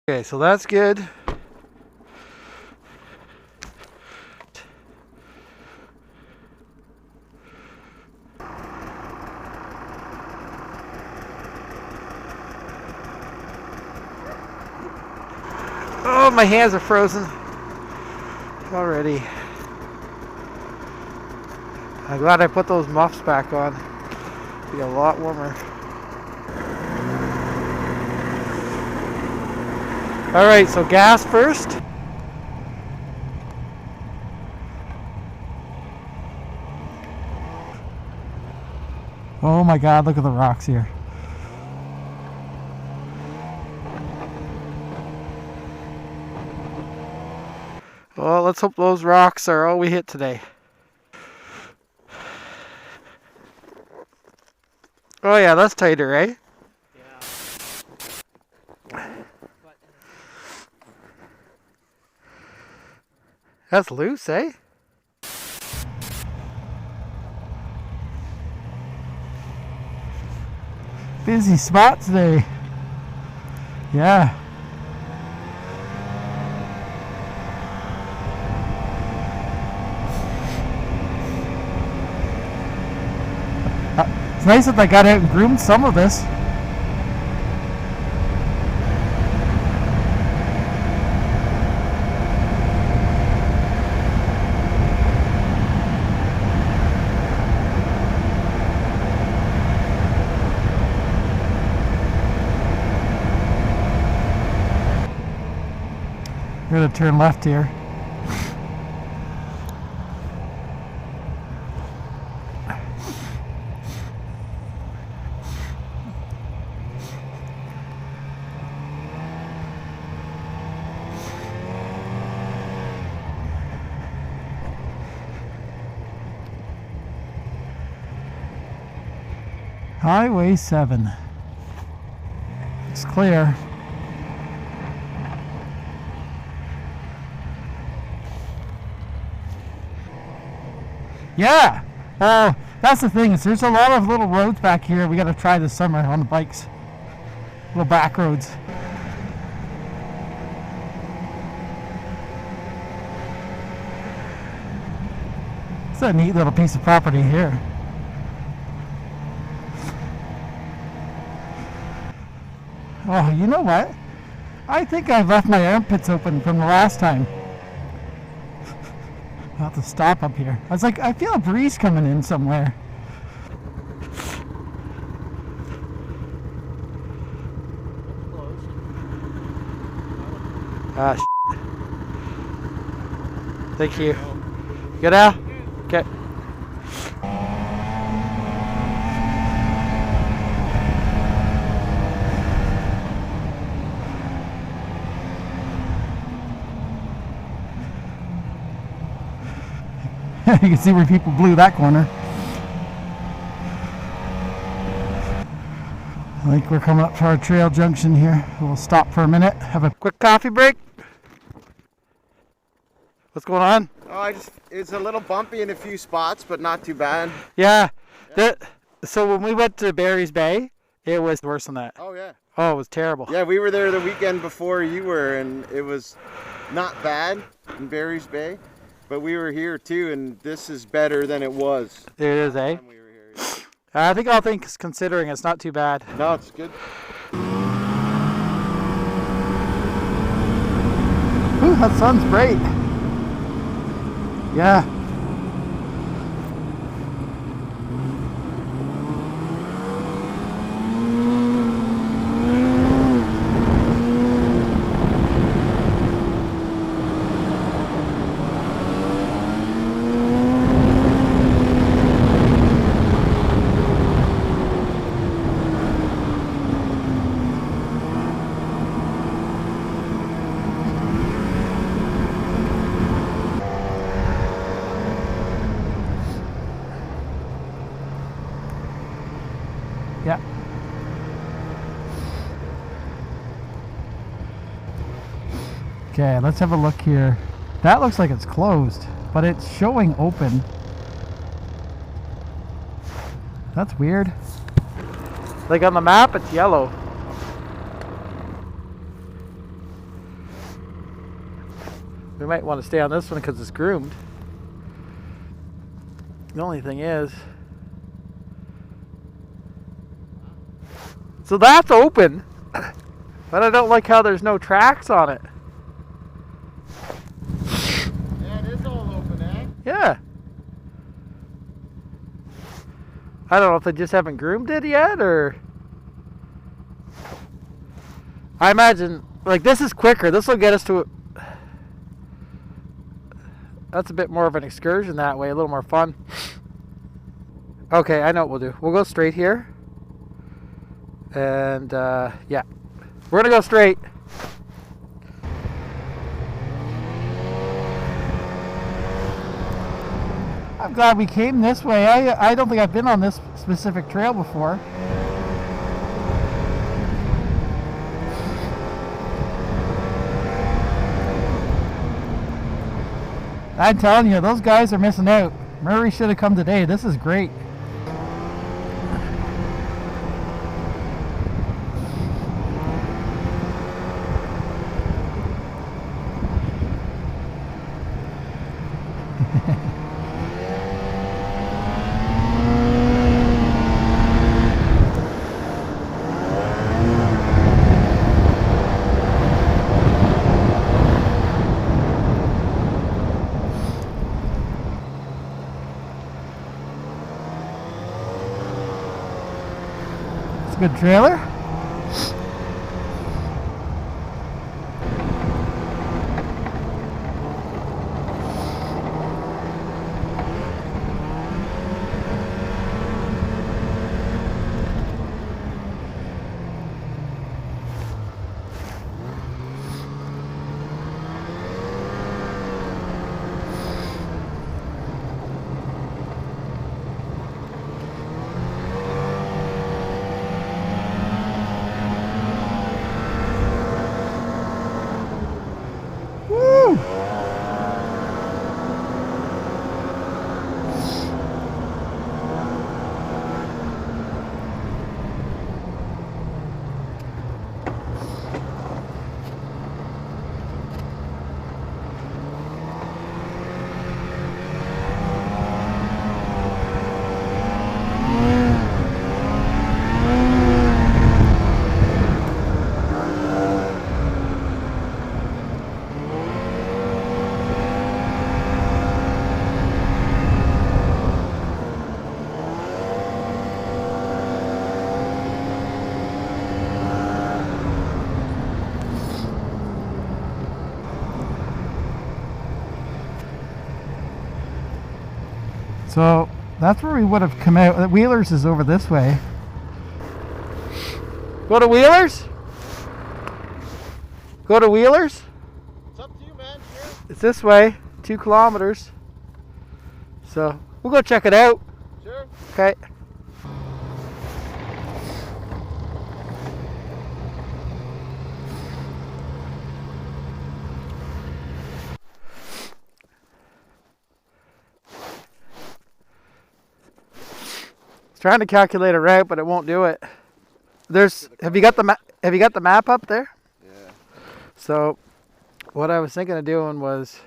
Okay, so that's good. Oh, my hands are frozen already. I'm glad I put those muffs back on. It'll be a lot warmer. All right, so gas first. Oh my God, look at the rocks here. Well, let's hope those rocks are all we hit today. Oh yeah, that's tighter, eh? Yeah. That's loose, eh? Busy spot today. Yeah. It's nice that they got out and groomed some of this. We're gonna turn left here. Highway 7. It's clear. Yeah. That's the thing, is there's a lot of little roads back here we gotta try this summer on the bikes. Little back roads. It's a neat little piece of property here. Oh, you know what? I think I've left my armpits open from the last time. I'll have to stop up here. I was like, I feel a breeze coming in somewhere. Ah, thank you. Good now? Okay. You can see where people blew that corner. I think we're coming up to our trail junction here. We'll stop for a minute, have a quick coffee break. What's going on? Oh, it's a little bumpy in a few spots, but not too bad. Yeah. So when we went to Barry's Bay, it was worse than that. Oh, yeah. Oh, it was terrible. Yeah, we were there the weekend before you were, and it was not bad in Barry's Bay. But we were here too, and this is better than it was. It is, eh? We were here, yeah. I think all things considering, it's not too bad. No, it's good. Ooh, that sun's bright. Yeah. Yeah. Okay, let's have a look here. That looks like it's closed, but it's showing open. That's weird. Like on the map, it's yellow. might want to stay on this one because it's groomed. The only thing is, so that's open, but I don't like how there's no tracks on it. Yeah, it is all open, eh? Yeah. I don't know if they just haven't groomed it yet, or I imagine like this is quicker. This will get us to that's a bit more of an excursion that way, a little more fun. Okay, I know what we'll do. We'll go straight here. And yeah, we're gonna go straight. I'm glad we came this way. I don't think I've been on this specific trail before. I'm telling you, those guys are missing out. Murray should have come today. This is great. Good trailer. So that's where we would have come out. Wheelers is over this way. Go to Wheelers? Go to Wheelers? It's up to you, man. Sure. It's this way, 2 kilometers. So we'll go check it out. Sure. Okay. Trying to calculate a route, but it won't do it. Have you got the map up there? Yeah. So what I was thinking of doing was,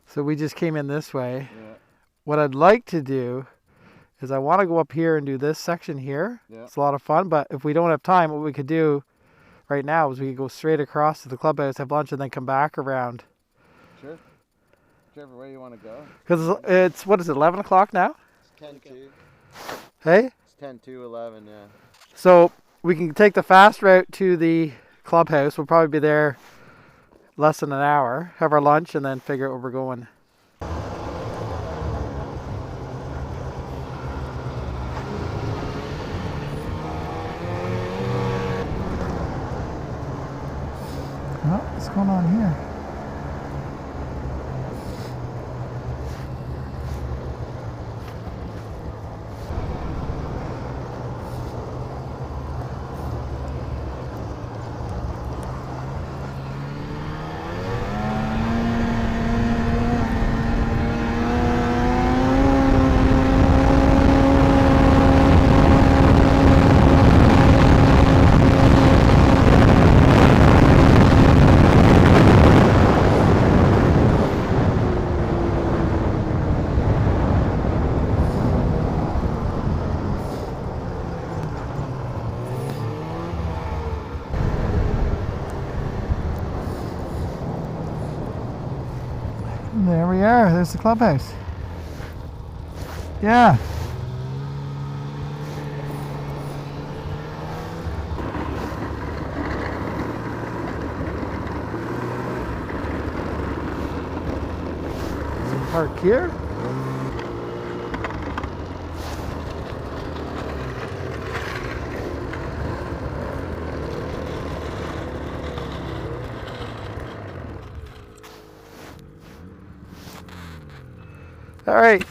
so we just came in this way. Yeah. What I'd like to do is I want to go up here and do this section here. Yeah. It's a lot of fun, but if we don't have time, what we could do right now is we could go straight across to the clubhouse, have lunch, and then come back around. Sure. Whichever way you want to go. Because it's, what is it, 11 o'clock now? It's 10-2. Hey? It's 10-2-11, yeah. So we can take the fast route to the clubhouse. We'll probably be there less than an hour, have our lunch, and then figure out where we're going. Oh, what's going on here? And there we are. There's the clubhouse. Yeah. So park here. All right.